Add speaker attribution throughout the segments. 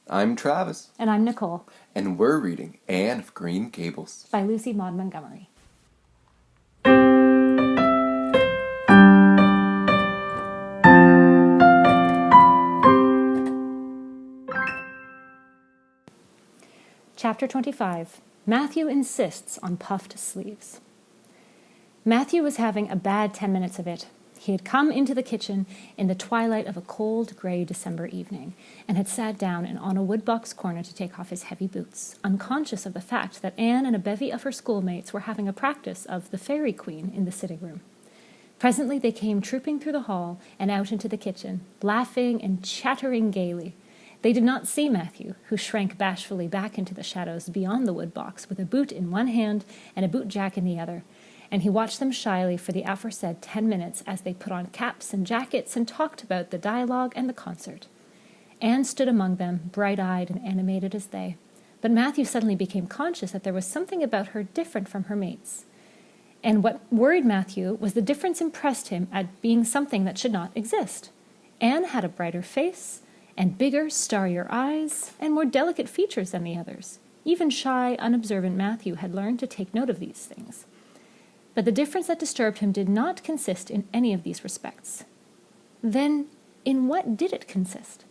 Speaker 1: I'm Travis.
Speaker 2: And I'm Nicole.
Speaker 1: And we're reading Anne of Green Gables
Speaker 2: by Lucy Maud Montgomery. Chapter 25. Matthew insists on puffed sleeves. Matthew was having a bad 10 minutes of it. He had come into the kitchen in the twilight of a cold, grey December evening and had sat down on a wood-box corner to take off his heavy boots, unconscious of the fact that Anne and a bevy of her schoolmates were having a practice of the Fairy Queen in the sitting room. Presently they came trooping through the hall and out into the kitchen, laughing and chattering gaily. They did not see Matthew, who shrank bashfully back into the shadows beyond the wood-box with a boot in one hand and a boot-jack in the other, and he watched them shyly for the aforesaid 10 minutes as they put on caps and jackets and talked about the dialogue and the concert. Anne stood among them, bright-eyed and animated as they, but Matthew suddenly became conscious that there was something about her different from her mates. And what worried Matthew was the difference impressed him at being something that should not exist. Anne had a brighter face, and bigger, starrier eyes, and more delicate features than the others. Even shy, unobservant Matthew had learned to take note of these things. But the difference that disturbed him did not consist in any of these respects. Then, in what did it consist?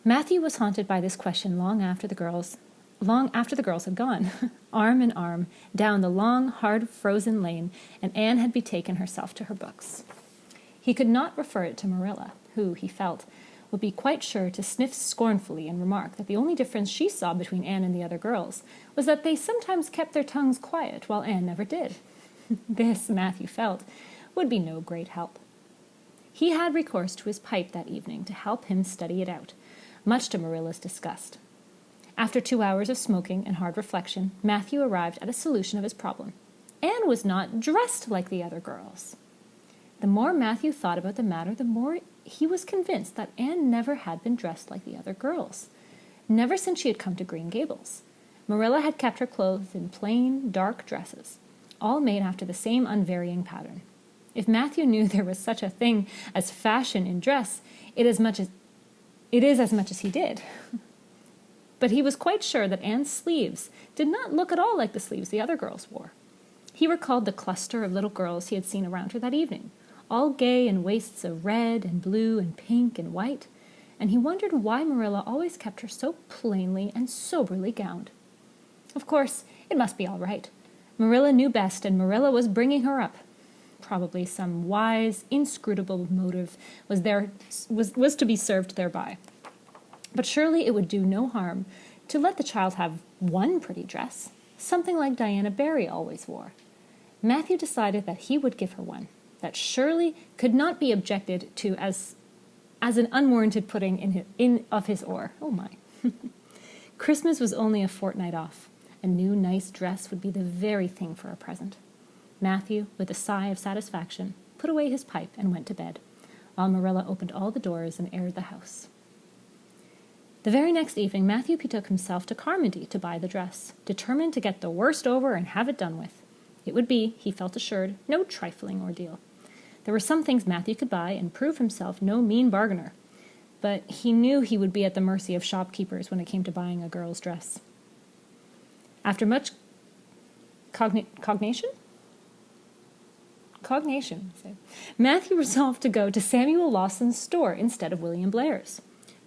Speaker 2: Matthew was haunted by this question long after the girls had gone, arm in arm, down the long, hard, frozen lane, and Anne had betaken herself to her books. He could not refer it to Marilla, who, he felt, would be quite sure to sniff scornfully and remark that the only difference she saw between Anne and the other girls was that they sometimes kept their tongues quiet while Anne never did. This, Matthew felt, would be no great help. He had recourse to his pipe that evening to help him study it out, much to Marilla's disgust. After 2 hours of smoking and hard reflection, Matthew arrived at a solution of his problem. Anne was not dressed like the other girls. The more Matthew thought about the matter, the more he was convinced that Anne never had been dressed like the other girls. Never since she had come to Green Gables. Marilla had kept her clothed in plain, dark dresses, all made after the same unvarying pattern. If Matthew knew there was such a thing as fashion in dress, it is as much as he did. But he was quite sure that Anne's sleeves did not look at all like the sleeves the other girls wore. He recalled the cluster of little girls he had seen around her that evening, all gay in waists of red and blue and pink and white, and he wondered why Marilla always kept her so plainly and soberly gowned. Of course, it must be all right. Marilla knew best, and Marilla was bringing her up. Probably some wise, inscrutable motive was to be served thereby. But surely it would do no harm to let the child have one pretty dress, something like Diana Barry always wore. Matthew decided that he would give her one, that surely could not be objected to as an unwarranted putting in of his oar. Oh my. Christmas was only a fortnight off. A new nice dress would be the very thing for a present. Matthew, with a sigh of satisfaction, put away his pipe and went to bed, while Marilla opened all the doors and aired the house. The very next evening, Matthew betook himself to Carmody to buy the dress, determined to get the worst over and have it done with. It would be, he felt assured, no trifling ordeal. There were some things Matthew could buy and prove himself no mean bargainer, but he knew he would be at the mercy of shopkeepers when it came to buying a girl's dress. After much cognation, Matthew resolved to go to Samuel Lawson's store instead of William Blair's.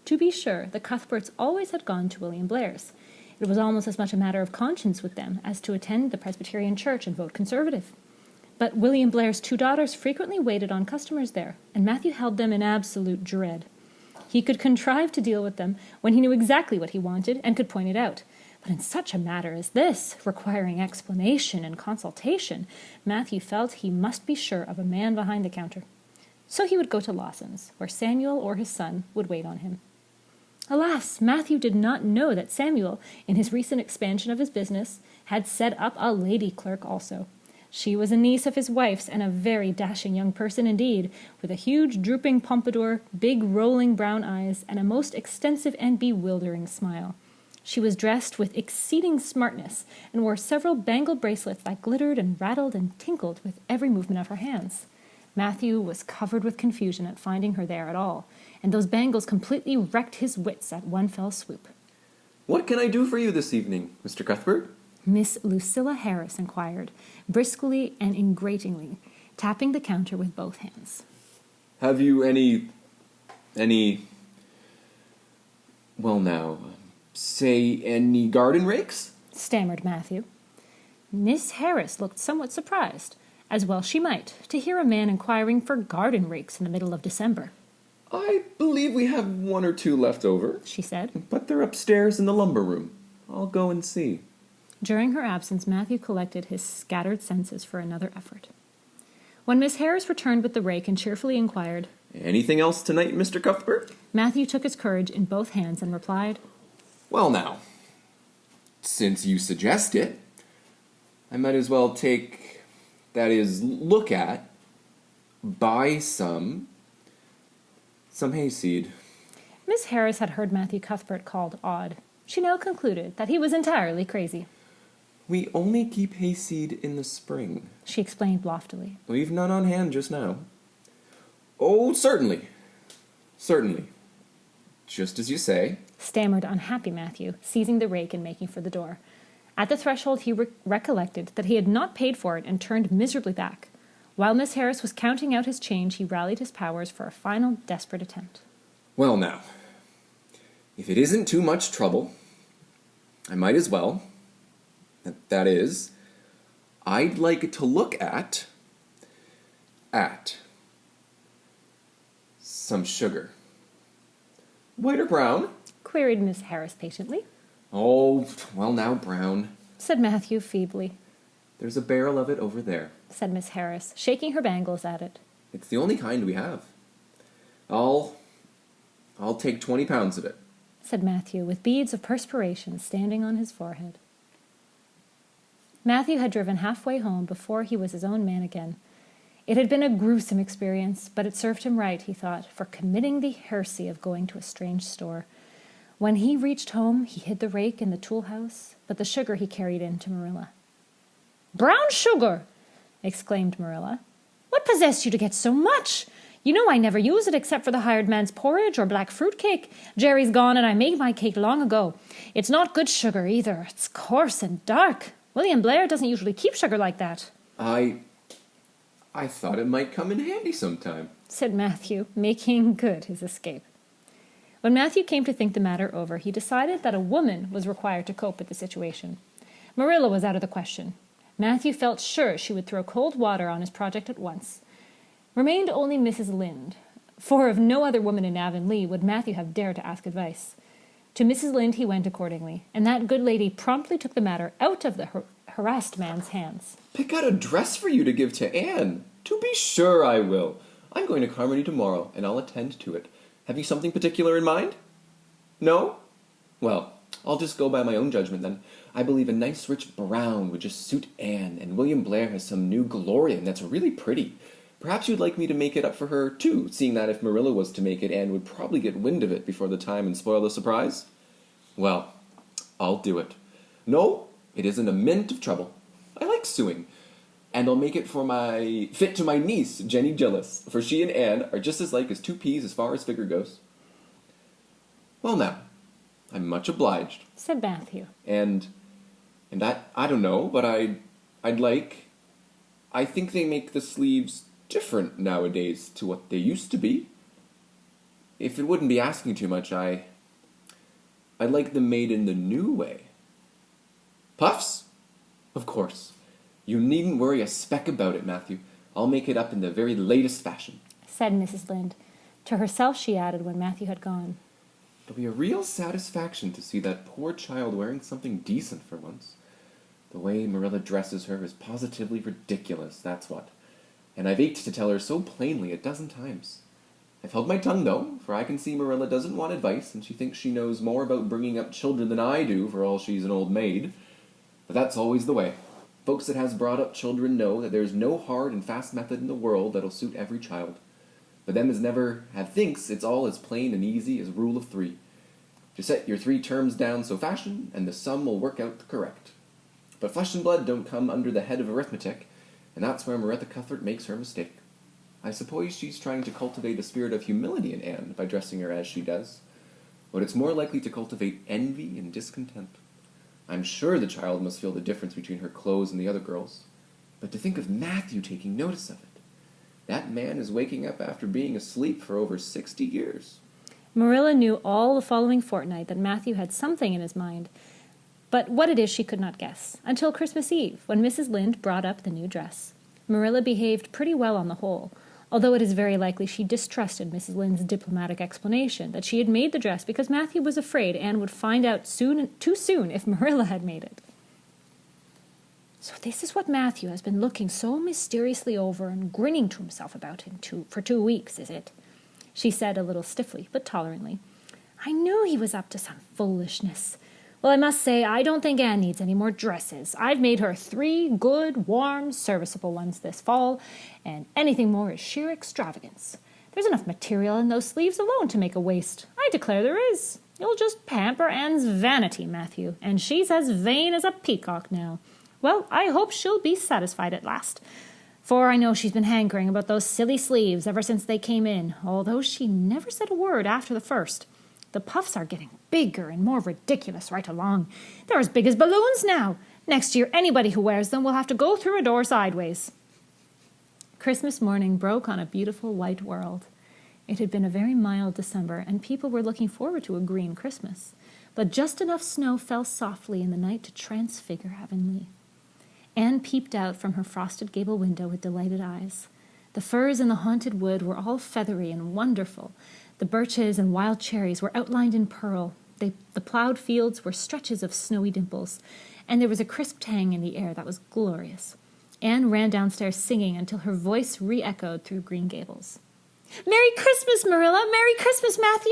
Speaker 2: To be sure, the Cuthberts always had gone to William Blair's. It was almost as much a matter of conscience with them as to attend the Presbyterian church and vote Conservative. But William Blair's 2 daughters frequently waited on customers there, and Matthew held them in absolute dread. He could contrive to deal with them when he knew exactly what he wanted and could point it out. But in such a matter as this, requiring explanation and consultation, Matthew felt he must be sure of a man behind the counter. So he would go to Lawson's, where Samuel or his son would wait on him. Alas, Matthew did not know that Samuel, in his recent expansion of his business, had set up a lady clerk also. She was a niece of his wife's, and a very dashing young person indeed, with a huge drooping pompadour, big rolling brown eyes, and a most extensive and bewildering smile. She was dressed with exceeding smartness, and wore several bangle bracelets that glittered and rattled and tinkled with every movement of her hands. Matthew was covered with confusion at finding her there at all, and those bangles completely wrecked his wits at one fell swoop.
Speaker 1: What can I do for you this evening, Mr. Cuthbert?
Speaker 2: Miss Lucilla Harris inquired, briskly and ingratingly, tapping the counter with both hands.
Speaker 1: Have you any, well now, say any garden rakes?
Speaker 2: Stammered Matthew. Miss Harris looked somewhat surprised, as well she might, to hear a man inquiring for garden rakes in the middle of December.
Speaker 1: I believe we have one or two left over,
Speaker 2: She said.
Speaker 1: but they're upstairs in the lumber room. I'll go and see.
Speaker 2: During her absence, Matthew collected his scattered senses for another effort. When Miss Harris returned with the rake and cheerfully inquired,
Speaker 1: Anything else tonight, Mr. Cuthbert?
Speaker 2: Matthew took his courage in both hands and replied,
Speaker 1: Well now, since you suggest it, I might as well look at, buy some hayseed.
Speaker 2: Miss Harris had heard Matthew Cuthbert called odd. She now concluded that he was entirely crazy.
Speaker 1: We only keep hayseed in the spring.
Speaker 2: She explained loftily.
Speaker 1: We've none on hand just now. Oh, certainly. Certainly. Just as you say.
Speaker 2: Stammered unhappy Matthew, seizing the rake and making for the door. At the threshold he recollected that he had not paid for it and turned miserably back. While Miss Harris was counting out his change, he rallied his powers for a final desperate attempt.
Speaker 1: Well now, if it isn't too much trouble, I might as well. That is, I'd like to look at some sugar. White or brown?
Speaker 2: Queried Miss Harris patiently.
Speaker 1: Oh, well now, brown.
Speaker 2: Said Matthew feebly.
Speaker 1: There's a barrel of it over there.
Speaker 2: Said Miss Harris, shaking her bangles at it.
Speaker 1: It's the only kind we have. I'll take 20 pounds of it.
Speaker 2: Said Matthew, with beads of perspiration standing on his forehead. Matthew had driven halfway home before he was his own man again. It had been a gruesome experience, but it served him right, he thought, for committing the heresy of going to a strange store. When he reached home, he hid the rake in the tool house, but the sugar he carried in to Marilla. "Brown sugar!" exclaimed Marilla. "What possessed you to get so much? You know I never use it except for the hired man's porridge or black fruit cake. Jerry's gone and I made my cake long ago. It's not good sugar either. It's coarse and dark. William Blair doesn't usually keep sugar like that."
Speaker 1: I thought it might come in handy sometime,
Speaker 2: said Matthew, making good his escape. When Matthew came to think the matter over, he decided that a woman was required to cope with the situation. Marilla was out of the question. Matthew felt sure she would throw cold water on his project at once. Remained only Mrs. Lynde, for of no other woman in Avonlea would Matthew have dared to ask advice. To Mrs. Lynde he went accordingly, and that good lady promptly took the matter out of the harassed man's hands.
Speaker 1: Pick out a dress for you to give to Anne. To be sure I will. I'm going to Carmody tomorrow, and I'll attend to it. Have you something particular in mind? No? Well, I'll just go by my own judgment then. I believe a nice rich brown would just suit Anne, and William Blair has some new Gloria, and that's really pretty. Perhaps you'd like me to make it up for her, too, seeing that if Marilla was to make it, Anne would probably get wind of it before the time and spoil the surprise. Well, I'll do it. No, it isn't a mint of trouble. I like sewing. And I'll make it fit to my niece, Jenny Gillis, for she and Anne are just as like as two peas as far as figure goes. Well now, I'm much obliged.
Speaker 2: Said Matthew.
Speaker 1: And I don't know, but I think they make the sleeves different nowadays to what they used to be. If it wouldn't be asking too much, I'd like them made in the new way. Puffs? Of course. You needn't worry a speck about it, Matthew. I'll make it up in the very latest fashion. Said
Speaker 2: Mrs. Lynde. To herself she added when Matthew had gone.
Speaker 1: It'll be a real satisfaction to see that poor child wearing something decent for once. The way Marilla dresses her is positively ridiculous, that's what. And I've ached to tell her so plainly a dozen times. I've held my tongue, though, for I can see Marilla doesn't want advice, and she thinks she knows more about bringing up children than I do, for all she's an old maid. But that's always the way. Folks that has brought up children know that there's no hard and fast method in the world that'll suit every child. But them as never have thinks it's all as plain and easy as rule of 3. Just set your 3 terms down so fashion, and the sum will work out correct. But flesh and blood don't come under the head of arithmetic, and that's where Marilla Cuthbert makes her mistake. I suppose she's trying to cultivate a spirit of humility in Anne by dressing her as she does. But it's more likely to cultivate envy and discontent. I'm sure the child must feel the difference between her clothes and the other girls. But to think of Matthew taking notice of it. That man is waking up after being asleep for over 60 years.
Speaker 2: Marilla knew all the following fortnight that Matthew had something in his mind, but what it is she could not guess, until Christmas Eve, when Mrs. Lynde brought up the new dress. Marilla behaved pretty well on the whole, although it is very likely she distrusted Mrs. Lynde's diplomatic explanation that she had made the dress because Matthew was afraid Anne would find out too soon if Marilla had made it. So this is what Matthew has been looking so mysteriously over and grinning to himself about for 2 weeks, is it? She said a little stiffly, but tolerantly. I knew he was up to some foolishness. Well, I must say, I don't think Anne needs any more dresses. I've made her 3 good, warm, serviceable ones this fall, and anything more is sheer extravagance. There's enough material in those sleeves alone to make a waist. I declare there is. You'll just pamper Anne's vanity, Matthew, and she's as vain as a peacock now. Well, I hope she'll be satisfied at last, for I know she's been hankering about those silly sleeves ever since they came in, although she never said a word after the first. The puffs are getting bigger and more ridiculous right along. They're as big as balloons now. Next year, anybody who wears them will have to go through a door sideways. Christmas morning broke on a beautiful white world. It had been a very mild December, and people were looking forward to a green Christmas. But just enough snow fell softly in the night to transfigure Avonlea. Anne peeped out from her frosted gable window with delighted eyes. The firs in the haunted wood were all feathery and wonderful. The birches and wild cherries were outlined in pearl. The plowed fields were stretches of snowy dimples, and there was a crisp tang in the air that was glorious. Anne ran downstairs singing until her voice re-echoed through Green Gables. Merry Christmas, Marilla! Merry Christmas, Matthew!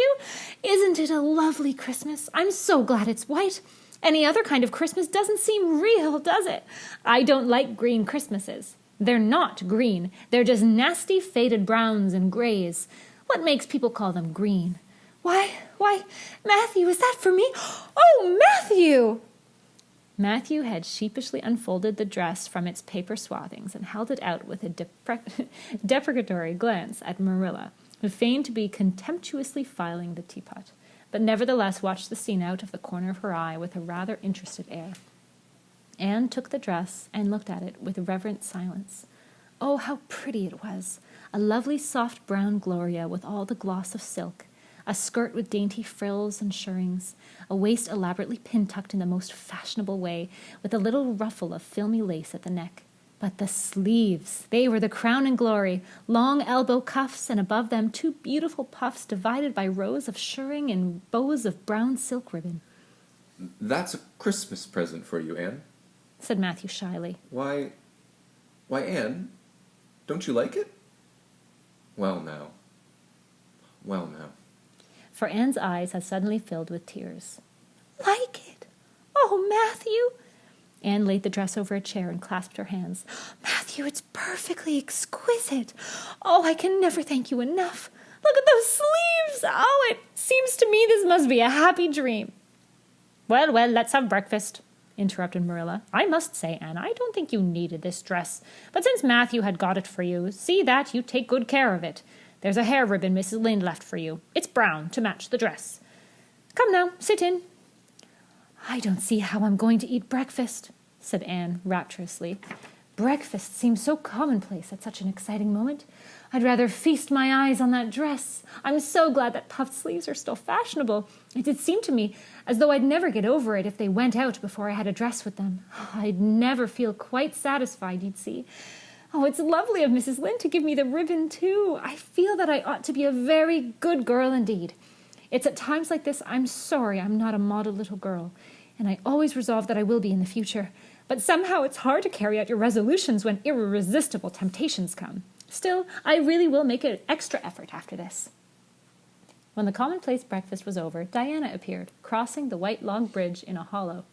Speaker 2: Isn't it a lovely Christmas? I'm so glad it's white. Any other kind of Christmas doesn't seem real, does it? I don't like green Christmases. They're not green. They're just nasty faded browns and grays. What makes people call them green? Why, Matthew, is that for me? Oh, Matthew! Matthew had sheepishly unfolded the dress from its paper swathings and held it out with a deprecatory glance at Marilla, who feigned to be contemptuously filing the teapot, but nevertheless watched the scene out of the corner of her eye with a rather interested air. Anne took the dress and looked at it with reverent silence. Oh, how pretty it was! A lovely soft brown gloria with all the gloss of silk, a skirt with dainty frills and shirrings, a waist elaborately pin-tucked in the most fashionable way, with a little ruffle of filmy lace at the neck. But the sleeves, they were the crown and glory, long elbow cuffs, and above them 2 beautiful puffs divided by rows of shirring and bows of brown silk ribbon.
Speaker 1: That's a Christmas present for you, Anne,
Speaker 2: said Matthew shyly.
Speaker 1: Why, Anne, don't you like it? Well, now.
Speaker 2: For Anne's eyes had suddenly filled with tears. Like it? Oh, Matthew! Anne laid the dress over a chair and clasped her hands. Matthew, it's perfectly exquisite. Oh, I can never thank you enough. Look at those sleeves. Oh, it seems to me this must be a happy dream. Well, let's have breakfast, interrupted Marilla. I must say, Anne, I don't think you needed this dress. But since Matthew had got it for you, see that you take good care of it. There's a hair ribbon Mrs. Lynde left for you. It's brown, to match the dress. Come now, sit in. I don't see how I'm going to eat breakfast, said Anne rapturously. Breakfast seems so commonplace at such an exciting moment. I'd rather feast my eyes on that dress. I'm so glad that puffed sleeves are still fashionable. It did seem to me as though I'd never get over it if they went out before I had a dress with them. I'd never feel quite satisfied, you'd see. Oh, it's lovely of Mrs. Lynde to give me the ribbon, too. I feel that I ought to be a very good girl indeed. It's at times like this I'm sorry I'm not a model little girl, and I always resolve that I will be in the future. But somehow it's hard to carry out your resolutions when irresistible temptations come. Still, I really will make an extra effort after this. When the commonplace breakfast was over, Diana appeared, crossing the white log bridge in a hollow,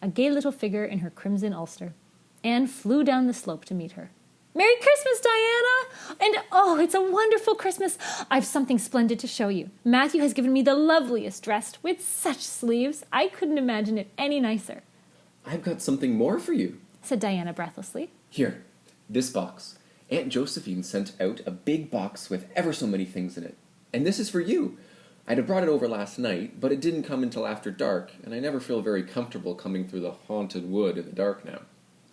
Speaker 2: a gay little figure in her crimson ulster. Anne flew down the slope to meet her. Merry Christmas, Diana! And oh, it's a wonderful Christmas. I've something splendid to show you. Matthew has given me the loveliest dress, with such sleeves. I couldn't imagine it any nicer.
Speaker 1: I've got something more for you,
Speaker 2: said Diana breathlessly.
Speaker 1: Here, this box. Aunt Josephine sent out a big box with ever so many things in it. And this is for you. I'd have brought it over last night, but it didn't come until after dark, and I never feel very comfortable coming through the haunted wood in the dark now.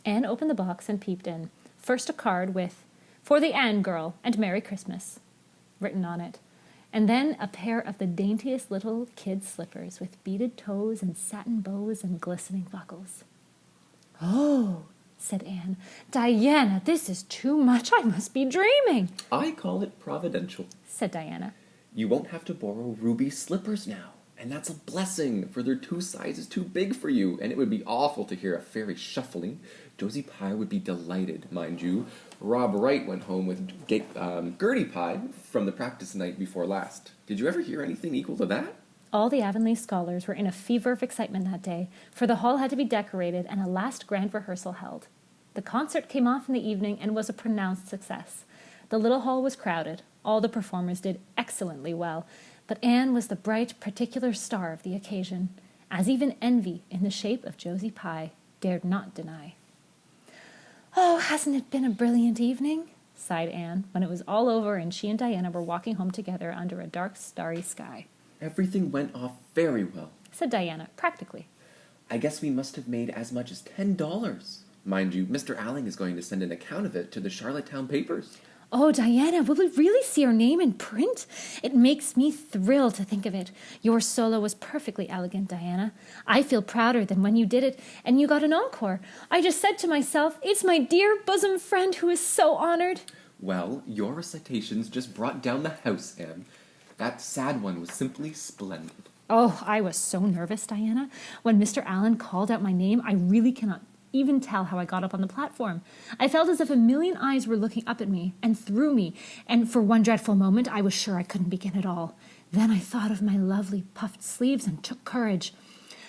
Speaker 2: Anne opened the box and peeped in. First a card with, "For the Anne girl, and Merry Christmas," written on it. And then a pair of the daintiest little kid slippers with beaded toes and satin bows and glistening buckles. "Oh," said Anne. "Diana, this is too much. I must be dreaming."
Speaker 1: I call it providential,
Speaker 2: said Diana.
Speaker 1: You won't have to borrow ruby slippers now, and that's a blessing, for they're 2 sizes too big for you, and it would be awful to hear a fairy shuffling. Josie Pye would be delighted, mind you. Rob Wright went home with Gertie Pye from the practice night before last. Did you ever hear anything equal to that?
Speaker 2: All the Avonlea scholars were in a fever of excitement that day, for the hall had to be decorated and a last grand rehearsal held. The concert came off in the evening and was a pronounced success. The little hall was crowded. All the performers did excellently well, but Anne was the bright, particular star of the occasion, as even envy, in the shape of Josie Pye, dared not deny. "Oh, hasn't it been a brilliant evening?" sighed Anne, when it was all over and she and Diana were walking home together under a dark, starry sky.
Speaker 1: Everything went off very well,
Speaker 2: said Diana, practically.
Speaker 1: I guess we must have made as much as $10. Mind you, Mr. Alling is going to send an account of it to the Charlottetown papers.
Speaker 2: "Oh, Diana, will we really see our name in print? It makes me thrill to think of it. Your solo was perfectly elegant, Diana. I feel prouder than when you did it and you got an encore. I just said to myself, it's my dear bosom friend who is so honored."
Speaker 1: Well, your recitations just brought down the house, Anne. That sad one was simply splendid.
Speaker 2: Oh, I was so nervous, Diana. When Mr. Allen called out my name, I really cannot even tell how I got up on the platform. I felt as if a million eyes were looking up at me and through me, and for one dreadful moment I was sure I couldn't begin at all. Then I thought of my lovely puffed sleeves and took courage.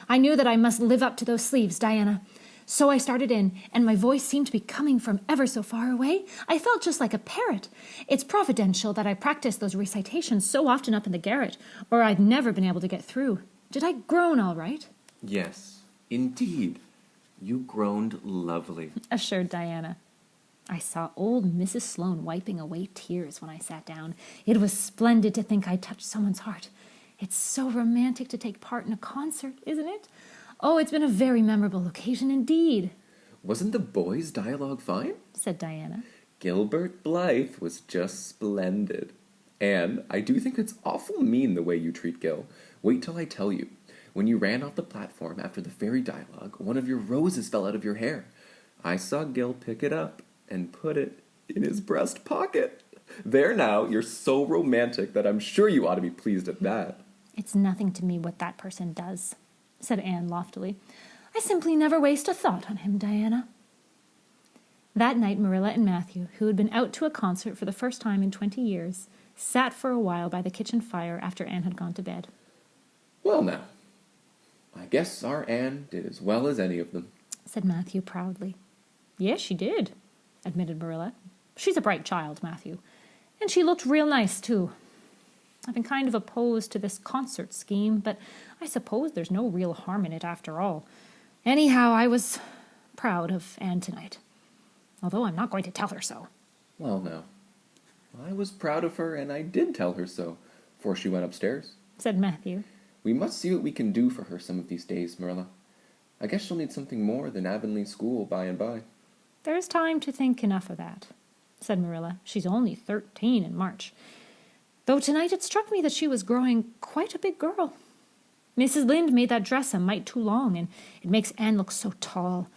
Speaker 2: I knew that I must live up to those sleeves, Diana. So I started in, and my voice seemed to be coming from ever so far away. I felt just like a parrot. It's providential that I practiced those recitations so often up in the garret, or I'd never been able to get through. Did I groan all right?
Speaker 1: Yes, indeed. You groaned lovely,
Speaker 2: assured Diana. I saw old Mrs. Sloane wiping away tears when I sat down. It was splendid to think I'd touched someone's heart. It's so romantic to take part in a concert, isn't it? Oh, it's been a very memorable occasion indeed.
Speaker 1: Wasn't the boys' dialogue fine?
Speaker 2: said Diana.
Speaker 1: Gilbert Blythe was just splendid. And I do think it's awful mean the way you treat Gil. Wait till I tell you. When you ran off the platform after the fairy dialogue, one of your roses fell out of your hair. I saw Gil pick it up and put it in his breast pocket. There now, you're so romantic that I'm sure you ought to be pleased at that.
Speaker 2: It's nothing to me what that person does, said Anne loftily. I simply never waste a thought on him, Diana. That night, Marilla and Matthew, who had been out to a concert for the first time in 20 years, sat for a while by the kitchen fire after Anne had gone to bed.
Speaker 1: Well now, I guess our Anne did as well as any of them,
Speaker 2: said Matthew proudly. Yes, she did, admitted Marilla. She's a bright child, Matthew. And she looked real nice, too. I've been kind of opposed to this concert scheme, but I suppose there's no real harm in it after all. Anyhow, I was proud of Anne tonight, although I'm not going to tell her so.
Speaker 1: Well now, I was proud of her, and I did tell her so, before she went upstairs,
Speaker 2: said Matthew.
Speaker 1: We must see what we can do for her some of these days, Marilla. I guess she'll need something more than Avonlea School by and by.
Speaker 2: There's time to think enough of that, said Marilla. She's only 13 in March. Though tonight it struck me that she was growing quite a big girl. Mrs. Lynde made that dress a mite too long, and it makes Anne look so tall.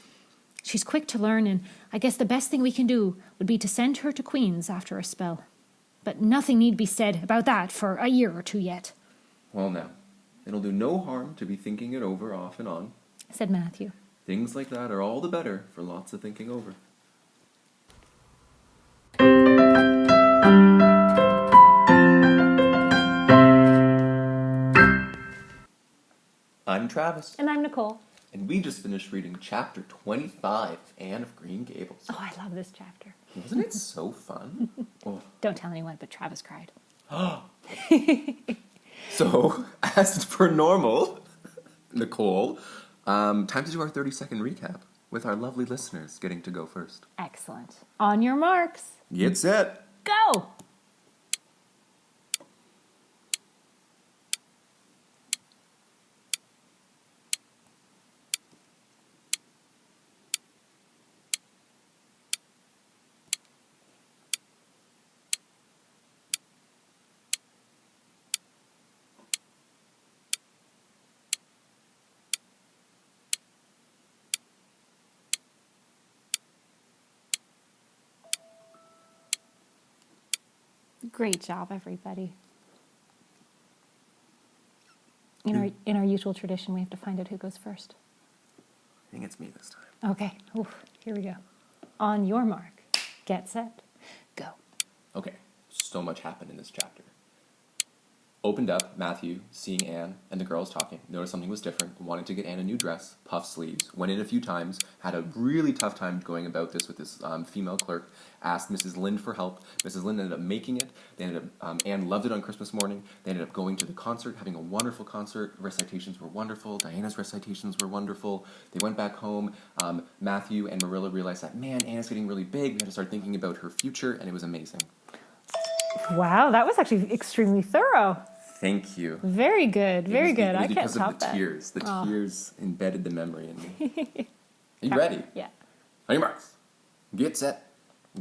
Speaker 2: She's quick to learn, and I guess the best thing we can do would be to send her to Queen's after a spell. But nothing need be said about that for a year or two yet.
Speaker 1: Well now, it'll do no harm to be thinking it over off and on,
Speaker 2: said Matthew.
Speaker 1: Things like that are all the better for lots of thinking over. I'm Travis.
Speaker 2: And I'm Nicole.
Speaker 1: And we just finished reading chapter 25 of Anne of Green Gables.
Speaker 2: Oh, I love this chapter.
Speaker 1: Wasn't it so fun? Oh.
Speaker 2: Don't tell anyone, but Travis cried.
Speaker 1: So, as per normal, Nicole, time to do our 30-second recap. with our lovely listeners getting to go first.
Speaker 2: Excellent. On your marks.
Speaker 1: Get set.
Speaker 2: Go! Great job, everybody. In our usual tradition, we have to find out who goes first.
Speaker 1: I think it's me this time.
Speaker 2: Okay. Oof, here we go. On your mark. Get set. Go.
Speaker 1: Okay, so much happened in this chapter. Opened up, Matthew, seeing Anne and the girls talking, noticed something was different, wanted to get Anne a new dress, puff sleeves, went in a few times, had a really tough time going about this with this female clerk, asked Mrs. Lind for help. Mrs. Lind ended up making it. They ended up, Anne loved it on Christmas morning. They ended up going to the concert, having a wonderful concert. Recitations were wonderful. Diana's recitations were wonderful. They went back home. Matthew and Marilla realized that, man, Anne's getting really big. We had to start thinking about her future, and it was amazing.
Speaker 2: Wow, that was actually extremely thorough.
Speaker 1: Thank you.
Speaker 2: Very good, very good. I can't
Speaker 1: because
Speaker 2: top
Speaker 1: of the
Speaker 2: that.
Speaker 1: tears. The tears embedded the memory in me. Are you
Speaker 2: Okay.
Speaker 1: ready?
Speaker 2: Yeah.
Speaker 1: On your marks. Get set.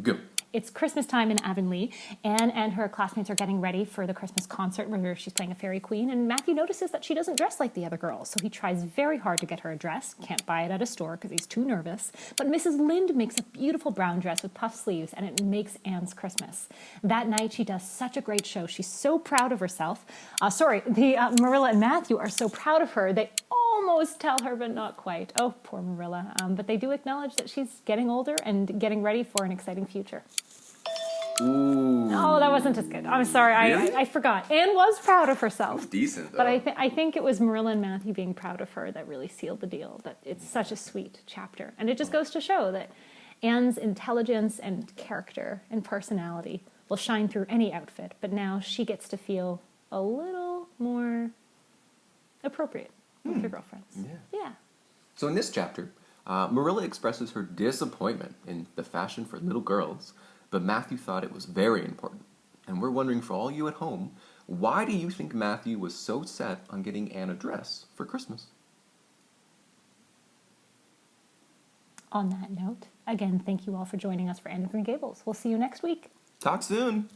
Speaker 1: Go.
Speaker 2: It's Christmas time in Avonlea. Anne and her classmates are getting ready for the Christmas concert where she's playing a fairy queen, and Matthew notices that she doesn't dress like the other girls, so he tries very hard to get her a dress. Can't buy it at a store because he's too nervous. But Mrs. Lind makes a beautiful brown dress with puff sleeves, and it makes Anne's Christmas. That night, she does such a great show. She's so proud of herself. Marilla and Matthew are so proud of her, they almost tell her, but not quite. Oh, poor Marilla. But they do acknowledge that she's getting older and getting ready for an exciting future.
Speaker 1: Ooh.
Speaker 2: Oh, that wasn't as good. I'm sorry.
Speaker 1: Really?
Speaker 2: I forgot. Anne was proud of herself.
Speaker 1: That's decent, though.
Speaker 2: But I think it was Marilla and Matthew being proud of her that really sealed the deal. That it's such a sweet chapter. And it just goes to show that Anne's intelligence and character and personality will shine through any outfit. But now she gets to feel a little more appropriate with her girlfriends. Yeah.
Speaker 1: So in this chapter, Marilla expresses her disappointment in the fashion for little girls, but Matthew thought it was very important. And we're wondering, for all you at home, why do you think Matthew was so set on getting Anne a dress for Christmas?
Speaker 2: On that note, again, thank you all for joining us for Anne of Green Gables. We'll see you next week.
Speaker 1: Talk soon.